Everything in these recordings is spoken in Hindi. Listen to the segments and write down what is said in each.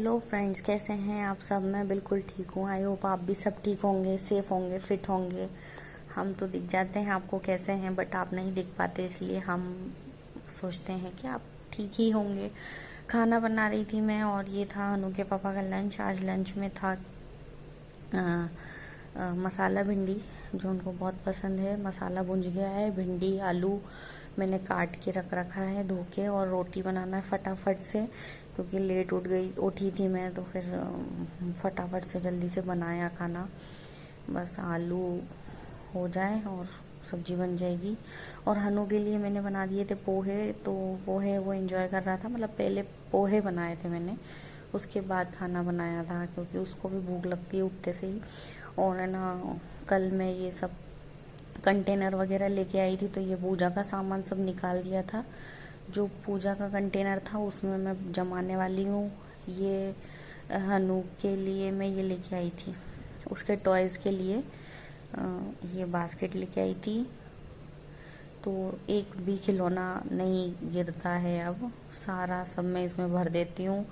हेलो फ्रेंड्स, कैसे हैं आप सब। मैं बिल्कुल ठीक हूँ। आई होप आप भी सब ठीक होंगे, सेफ होंगे, फिट होंगे। हम तो दिख जाते हैं आपको कैसे हैं, बट आप नहीं दिख पाते, इसलिए हम सोचते हैं कि आप ठीक ही होंगे। खाना बना रही थी मैं, और ये था अनु के पापा का लंच। आज लंच में था मसाला भिंडी, जो उनको बहुत पसंद है। मसाला भुंज गया है, भिंडी आलू मैंने काट के रख रखा है धो के, और रोटी बनाना है फटाफट से, क्योंकि लेट उठी थी मैं, तो फिर फटाफट से जल्दी से बनाया खाना। बस आलू हो जाए और सब्जी बन जाएगी। और हनु के लिए मैंने बना दिए थे पोहे, तो पोहे वो एंजॉय कर रहा था। मतलब पहले पोहे बनाए थे मैंने, उसके बाद खाना बनाया था, क्योंकि उसको भी भूख लगती है उठते से ही। और है ना, कल मैं ये सब कंटेनर वगैरह लेके आई थी, तो ये पूजा का सामान सब निकाल दिया था। जो पूजा का कंटेनर था उसमें मैं जमाने वाली हूँ। ये हनु के लिए मैं ये लेके आई थी, उसके टॉयज़ के लिए ये बास्केट लेके आई थी। तो एक भी खिलौना नहीं गिरता है, अब सारा सब मैं इसमें भर देती हूँ।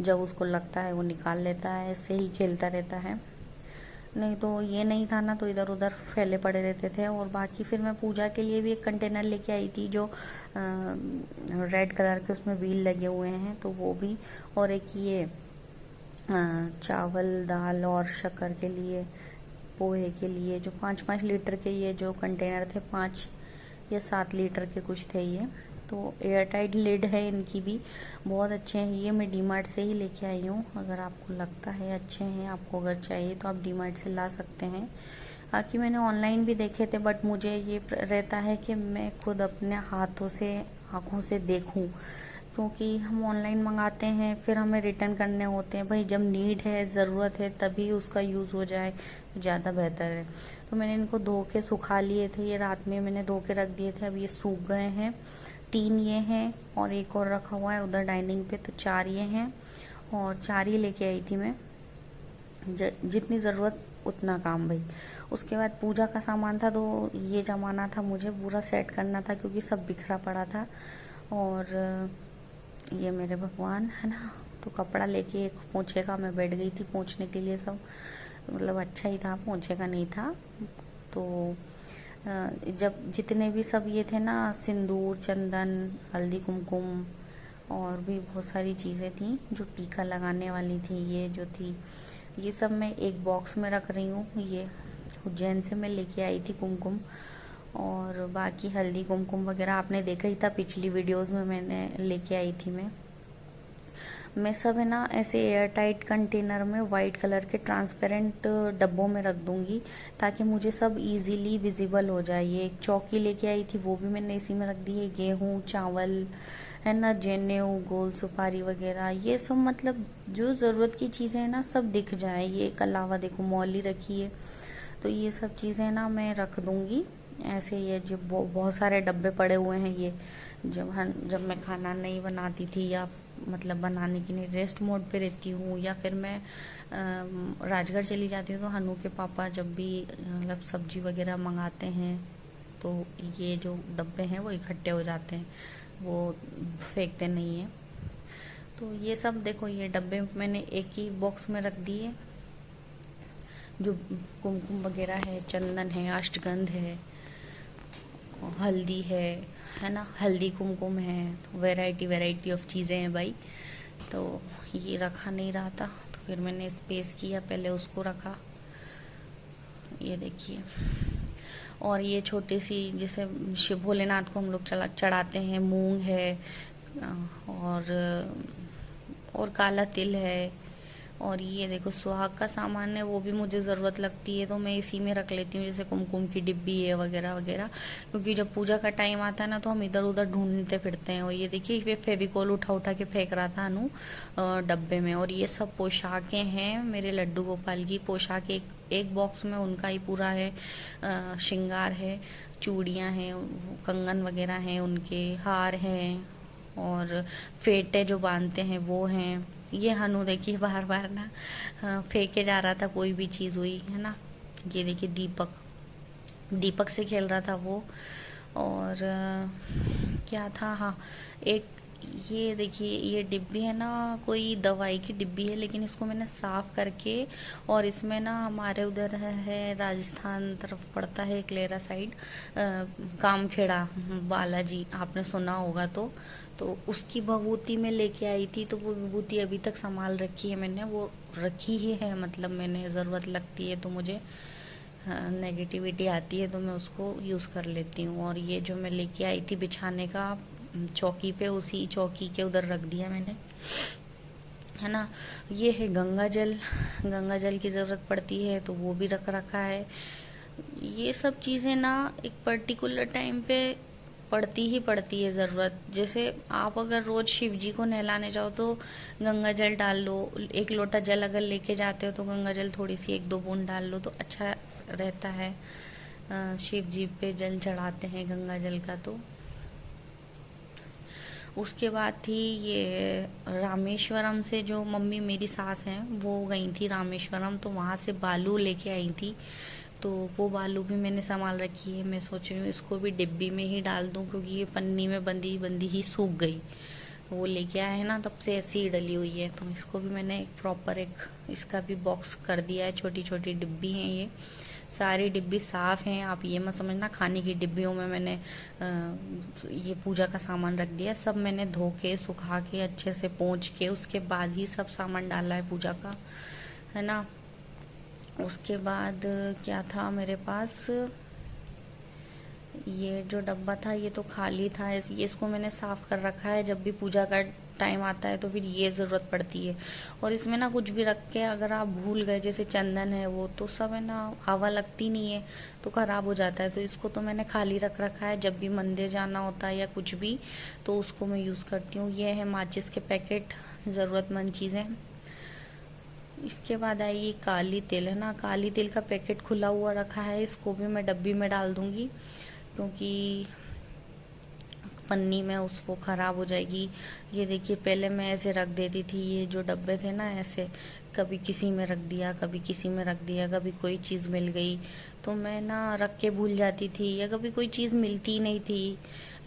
जब उसको लगता है वो निकाल लेता है, ऐसे ही खेलता रहता है। नहीं तो ये नहीं था ना, तो इधर उधर फैले पड़े रहते थे। और बाकी फिर मैं पूजा के लिए भी एक कंटेनर लेके आई थी, जो रेड कलर के उसमें व्हील लगे हुए हैं, तो वो भी। और एक ये चावल दाल और शक्कर के लिए, पोहे के लिए, जो 5-5 लीटर के ये जो कंटेनर थे, 5 या 7 लीटर के कुछ थे ये। तो एयर टाइट लिड है इनकी भी, बहुत अच्छे हैं। ये मैं डीमार्ट से ही लेके आई हूँ। अगर आपको लगता है अच्छे हैं, आपको अगर चाहिए तो आप डीमार्ट से ला सकते हैं। बाकी मैंने ऑनलाइन भी देखे थे, बट मुझे ये रहता है कि मैं खुद अपने हाथों से, आँखों से देखूँ, क्योंकि हम ऑनलाइन मंगाते हैं, फिर हमें रिटर्न करने होते हैं। भाई जब नीड है, ज़रूरत है, तभी उसका यूज़ हो जाए तो ज़्यादा बेहतर है। तो मैंने इनको धो के सुखा लिए थे, ये रात में मैंने धो के रख दिए थे। अब ये सूख गए हैं। 3 ये हैं और एक और रखा हुआ है उधर डाइनिंग पे, तो 4 ये हैं। और 4 ही लेके आई थी मैं, जितनी ज़रूरत उतना काम भाई। उसके बाद पूजा का सामान था, तो ये जमाना था, मुझे पूरा सेट करना था, क्योंकि सब बिखरा पड़ा था। और ये मेरे भगवान है ना, तो कपड़ा लेके एक पोंछे का मैं बैठ गई थी पोंछने के लिए सब। मतलब अच्छा ही था, पोंछे का नहीं था। तो जब जितने भी सब ये थे ना, सिंदूर, चंदन, हल्दी, कुमकुम, और भी बहुत सारी चीज़ें थी जो टीका लगाने वाली थी, ये जो थी, ये सब मैं एक बॉक्स में रख रही हूँ। ये उज्जैन से मैं लेके आई थी कुमकुम, और बाकी हल्दी कुमकुम वगैरह आपने देखा ही था पिछली वीडियोस में, मैंने लेके आई थी मैं सब है ना ऐसे एयर टाइट कंटेनर में वाइट कलर के ट्रांसपेरेंट डब्बों में रख दूंगी, ताकि मुझे सब इजीली विजिबल हो जाए। ये एक चौकी लेके आई थी, वो भी मैंने इसी में रख दी है। गेहूँ, चावल है ना, जनेऊ, गोल सुपारी वगैरह, ये सब मतलब जो ज़रूरत की चीज़ें हैं ना, सब दिख जाए। ये एक अलावा देखो मौली रखी है, तो ये सब चीज़ें ना मैं रख दूंगी ऐसे। ये जो बहुत सारे डब्बे पड़े हुए हैं, ये जब मैं खाना नहीं बनाती थी, या मतलब बनाने की नहीं, रेस्ट मोड पे रहती हूँ, या फिर मैं राजगढ़ चली जाती हूँ, तो हनु के पापा जब भी मतलब सब्जी वगैरह मंगाते हैं, तो ये जो डब्बे हैं वो इकट्ठे हो जाते हैं, वो फेंकते नहीं हैं। तो ये सब देखो, ये डब्बे मैंने एक ही बॉक्स में रख दिए। जो कुमकुम वगैरह है, चंदन है, अष्टगंध है, हल्दी है ना, हल्दी कुमकुम है, तो वैरायटी ऑफ चीज़ें हैं भाई। तो ये रखा नहीं रहा था, तो फिर मैंने स्पेस किया, पहले उसको रखा, ये देखिए। और ये छोटी सी, जैसे शिव भोलेनाथ को हम लोग चढ़ाते हैं, मूंग है, और काला तिल है। और ये देखो सुहाग का सामान है, वो भी मुझे ज़रूरत लगती है, तो मैं इसी में रख लेती हूँ, जैसे कुमकुम की डिब्बी है वगैरह वगैरह। क्योंकि जब पूजा का टाइम आता है ना, तो हम इधर उधर ढूंढते फिरते हैं। और ये देखिए, ये फेविकोल उठा उठा के फेंक रहा था अनु डब्बे में। और ये सब पोशाकें हैं मेरे लड्डू गोपाल की पोशाक, एक बॉक्स में उनका ही पूरा है, श्रृंगार है, चूड़ियाँ हैं, कंगन वगैरह हैं, उनके हार हैं, और फेटे जो बांधते हैं वो हैं। ये हनु देखिए बार बार ना फेंके जा रहा था, कोई भी चीज़ हुई है ना। ये देखिए दीपक से खेल रहा था वो। और क्या था, हाँ, एक ये देखिए, ये डिब्बी है ना, कोई दवाई की डिब्बी है, लेकिन इसको मैंने साफ करके, और इसमें ना हमारे उधर है राजस्थान तरफ पड़ता है क्लेरा साइड, कामखेड़ा बालाजी, आपने सुना होगा तो उसकी भभूति में लेके आई थी। तो वो विभूति अभी तक संभाल रखी है मैंने, वो रखी ही है, मतलब मैंने ज़रूरत लगती है तो मुझे नेगेटिविटी आती है तो मैं उसको यूज़ कर लेती हूँ। और ये जो मैं लेके आई थी बिछाने का चौकी पे, उसी चौकी के उधर रख दिया मैंने, है ना। ये है गंगा जल, गंगा जल की ज़रूरत पड़ती है तो वो भी रख रखा है। ये सब चीज़ें ना एक पर्टिकुलर टाइम पे पड़ती ही पड़ती है ज़रूरत। जैसे आप अगर रोज़ शिव जी को नहलाने जाओ तो गंगा जल डाल लो, 1 लोटा जल अगर लेके जाते हो तो गंगा जल थोड़ी सी 1-2 बूंद डाल लो तो अच्छा रहता है। शिव जी पे जल चढ़ाते हैं गंगा जल का। तो उसके बाद थी ये रामेश्वरम से, जो मम्मी मेरी सास हैं वो गई थी रामेश्वरम, तो वहाँ से बालू लेके आई थी। तो वो बालू भी मैंने संभाल रखी है। मैं सोच रही हूँ इसको भी डिब्बी में ही डाल दूँ, क्योंकि ये पन्नी में बंदी बंदी ही सूख गई। तो वो लेके आए हैं ना, तब से ऐसी ही डली हुई है। तो इसको भी मैंने एक प्रॉपर इसका भी बॉक्स कर दिया है। छोटी छोटी डिब्बी हैं ये, सारी डिब्बी साफ हैं। आप ये मत समझना खाने की डिब्बियों में मैंने ये पूजा का सामान रख दिया। सब मैंने धो के सुखा के अच्छे से पोंछ के उसके बाद ही सब सामान डाला है पूजा का, है ना। उसके बाद क्या था मेरे पास, ये जो डब्बा था ये तो खाली था। ये इसको मैंने साफ कर रखा है। जब भी पूजा का टाइम आता है तो फिर ये ज़रूरत पड़ती है। और इसमें ना कुछ भी रख के अगर आप भूल गए, जैसे चंदन है वो तो सब है ना, हवा लगती नहीं है तो ख़राब हो जाता है। तो इसको तो मैंने खाली रख रखा है। जब भी मंदिर जाना होता है या कुछ भी तो उसको मैं यूज़ करती हूँ। ये है माचिस के पैकेट, ज़रूरतमंद चीज़ें। इसके बाद आई ये काली तिल, है ना। काली तिल का पैकेट खुला हुआ रखा है, इसको भी मैं डब्बी में डाल दूँगी, क्योंकि पन्नी में वो ख़राब हो जाएगी। ये देखिए, पहले मैं ऐसे रख देती थी, ये जो डब्बे थे ना ऐसे, कभी किसी में रख दिया, कभी किसी में रख दिया, कभी कोई चीज़ मिल गई तो मैं ना रख के भूल जाती थी, या कभी कोई चीज़ मिलती नहीं थी।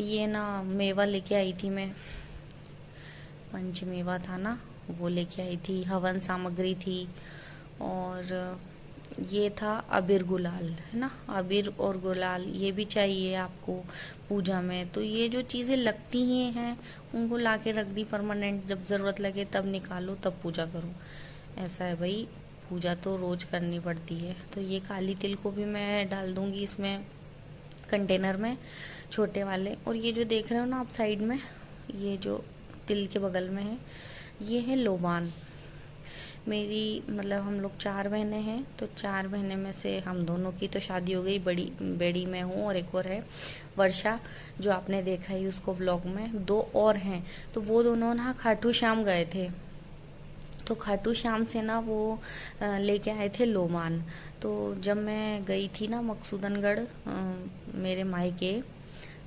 ये ना मेवा लेके आई थी मैं, पंचमेवा था ना, वो लेके आई थी। हवन सामग्री थी, और ये था अबीर गुलाल, है ना। अबीर और गुलाल ये भी चाहिए आपको पूजा में। तो ये जो चीज़ें लगती ही हैं उनको लाके रख दी परमानेंट, जब ज़रूरत लगे तब निकालो तब पूजा करो। ऐसा है भाई, पूजा तो रोज़ करनी पड़ती है। तो ये काली तिल को भी मैं डाल दूँगी इसमें कंटेनर में, छोटे वाले। और ये जो देख रहे हो ना आप साइड में, ये जो तिल के बगल में है, ये है लोबान। मेरी मतलब हम लोग 4 बहनें हैं, तो 4 बहनें में से हम दोनों की तो शादी हो गई, बड़ी मैं हूँ, और एक और है वर्षा, जो आपने देखा ही उसको व्लॉग में। 2 और हैं, तो वो दोनों ना खाटू श्याम गए थे। तो खाटू श्याम से ना वो लेके आए थे लोबान। तो जब मैं गई थी ना मकसूदनगढ़ मेरे मायके,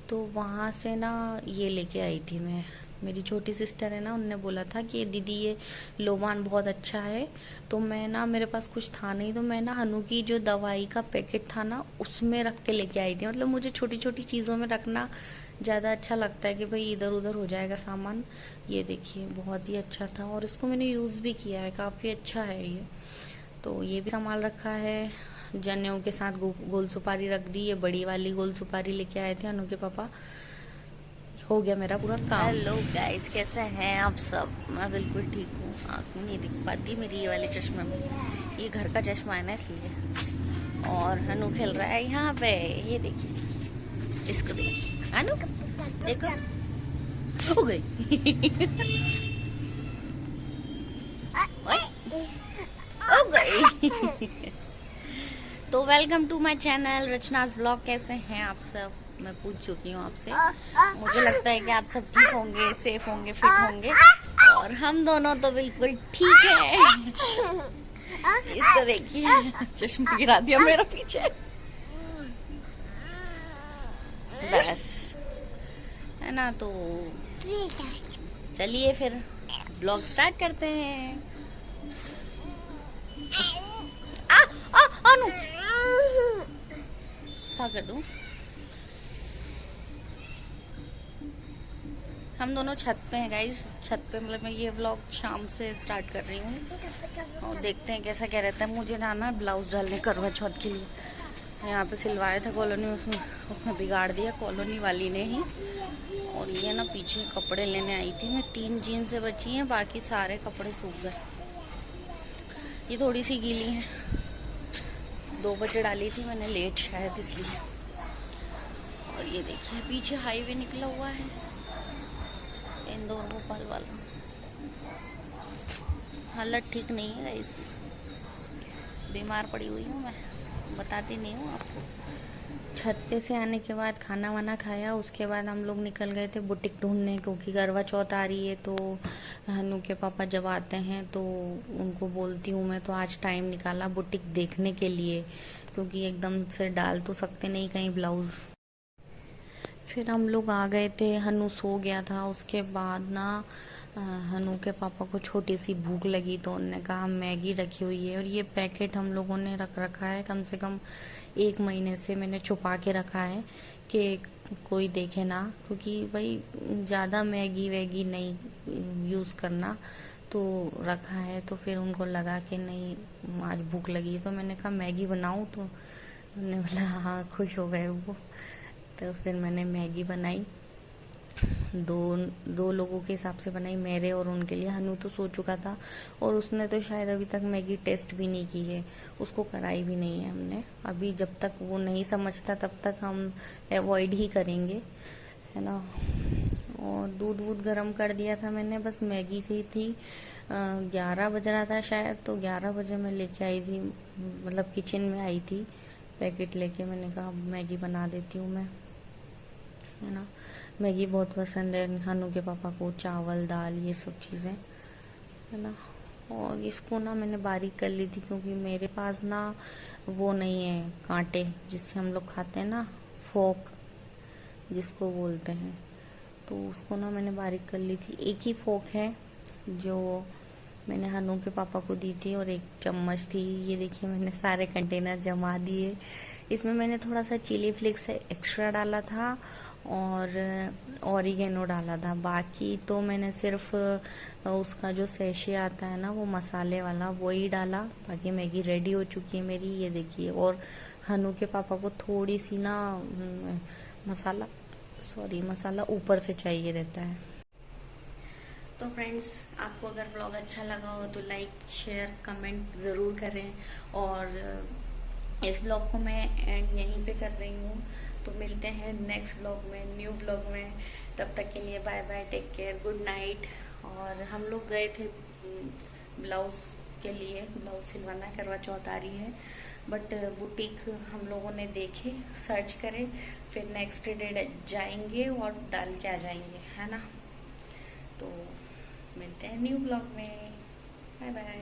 तो वहाँ से ना ये लेके आई थी मैं। मेरी छोटी सिस्टर है ना, उनने बोला था कि दीदी ये लोबान बहुत अच्छा है। तो मैं ना, मेरे पास कुछ था नहीं, तो मैं ना हनु की जो दवाई का पैकेट था ना उसमें रख के लेके आई थी। मतलब मुझे छोटी छोटी चीज़ों में रखना ज़्यादा अच्छा लगता है कि भाई इधर उधर हो जाएगा सामान। ये देखिए बहुत ही अच्छा था, और इसको मैंने यूज़ भी किया है, काफ़ी अच्छा है ये। तो ये भी संभाल रखा है। जनेऊ के साथ गोल सुपारी रख दी, ये बड़ी वाली गोल सुपारी लेके आए थे अनु के पापा। हो गया मेरा पूरा काम। हेलो गाइस, कैसे हैं आप सब? मैं बिल्कुल ठीक हूँ। आँख में नहीं दिख पाती मेरी ये वाले चश्मे में, ये घर का चश्मा है ना इसलिए। और अनु खेल रहा है यहाँ पे, ये देखिए, इसको देखिए अनु, देखो हो गई। हो गई। तो welcome to my channel Rachna's vlog. कैसे हैं आप सब? मैं पूछ चुकी हूँ आपसे। मुझे लगता है कि आप सब ठीक होंगे, सेफ होंगे, फिट होंगे, और हम दोनों तो बिल्कुल ठीक है। इसको देखिए, चश्मा गिरा दिया मेरा पीछे। बस, है ना। तो चलिए फिर व्लॉग स्टार्ट करते हैं। अनु क्या कर दूं? हम दोनों छत पे हैं गाइस, छत पे मतलब मैं ये व्लॉग शाम से स्टार्ट कर रही हूँ और देखते हैं कैसा क्या रहता है। मुझे ना ब्लाउज डालने करवा चौथ के लिए यहाँ पे सिलवाया था कॉलोनी, उसने बिगाड़ दिया कॉलोनी वाली ने ही। और ये ना पीछे कपड़े लेने आई थी मैं, 3 जीन्स से बची हैं, बाकी सारे कपड़े सूख गए। ये थोड़ी सी गीली हैं, 2 बजे डाली थी मैंने, लेट शायद इसलिए। और ये देखिए पीछे हाईवे निकला हुआ है, इंदौर भोपाल वाला। हालत ठीक नहीं है गाइस, बीमार पड़ी हुई हूँ मैं, बताती नहीं हूँ आपको। छत पे से आने के बाद खाना वाना खाया, उसके बाद हम लोग निकल गए थे बुटीक ढूंढने, क्योंकि करवा चौथ आ रही है। तो हनु के पापा जब आते हैं तो उनको बोलती हूँ मैं, तो आज टाइम निकाला बुटीक देखने के लिए, क्योंकि एकदम से डाल तो सकते नहीं कहीं ब्लाउज। फिर हम लोग आ गए थे, हनु सो गया था। उसके बाद ना हनु के पापा को छोटी सी भूख लगी, तो उन्होंने कहा मैगी रखी हुई है, और ये पैकेट हम लोगों ने रख रखा है, कम से कम 1 महीने से मैंने छुपा के रखा है कि कोई देखे ना, क्योंकि भाई ज़्यादा मैगी वैगी नहीं यूज़ करना, तो रखा है। तो फिर उनको लगा कि नहीं आज भूख लगी, तो मैंने कहा मैगी बनाऊँ, तो उन्होंने बोला हाँ, खुश हो गए वो। तो फिर मैंने मैगी बनाई, दो लोगों के हिसाब से बनाई, मेरे और उनके लिए। हनु तो सो चुका था और उसने तो शायद अभी तक मैगी टेस्ट भी नहीं की है, उसको कराई भी नहीं है हमने अभी। जब तक वो नहीं समझता तब तक हम अवॉइड ही करेंगे, है ना। और दूध वूध गर्म कर दिया था मैंने, बस मैगी की थी। 11 बज रहा था शायद, तो 11 बजे मैं लेके आई थी, मतलब किचन में आई थी पैकेट लेके। मैंने कहा मैगी बना देती हूँ मैं, है ना। मैगी बहुत पसंद है हनु के पापा को, चावल दाल ये सब चीज़ें, है ना। और इसको ना मैंने बारीक कर ली थी, क्योंकि मेरे पास ना वो नहीं है कांटे जिससे हम लोग खाते हैं ना, फोक जिसको बोलते हैं, तो उसको ना मैंने बारीक कर ली थी। एक ही फोक है जो मैंने हनु के पापा को दी थी, और 1 चम्मच थी। ये देखिए मैंने सारे कंटेनर जमा दिए। इसमें मैंने थोड़ा सा चिली फ्लेक्स एक्स्ट्रा डाला था और ऑरिगेनो डाला था, बाकी तो मैंने सिर्फ उसका जो सैशे आता है ना वो मसाले वाला, वही डाला। बाकी मैगी रेडी हो चुकी है मेरी, ये देखिए। और हनु के पापा को थोड़ी सी ना मसाला ऊपर से चाहिए रहता है। तो फ्रेंड्स, आपको अगर ब्लॉग अच्छा लगा हो तो लाइक शेयर कमेंट ज़रूर करें। और इस ब्लॉग को मैं एंड यहीं पे कर रही हूँ, तो मिलते हैं नेक्स्ट ब्लॉग में, न्यू ब्लॉग में। तब तक के लिए bye bye, take care, good night. और हम लोग गए थे ब्लाउज़ के लिए, ब्लाउज सिलवाना, करवा चौथ आ रही है, बट बुटीक हम लोगों ने देखे, सर्च करे, फिर नेक्स्ट डे जाएंगे और डाल के आ जाएंगे, है ना। तो मिलते हैं न्यू ब्लॉग में, बाय बाय।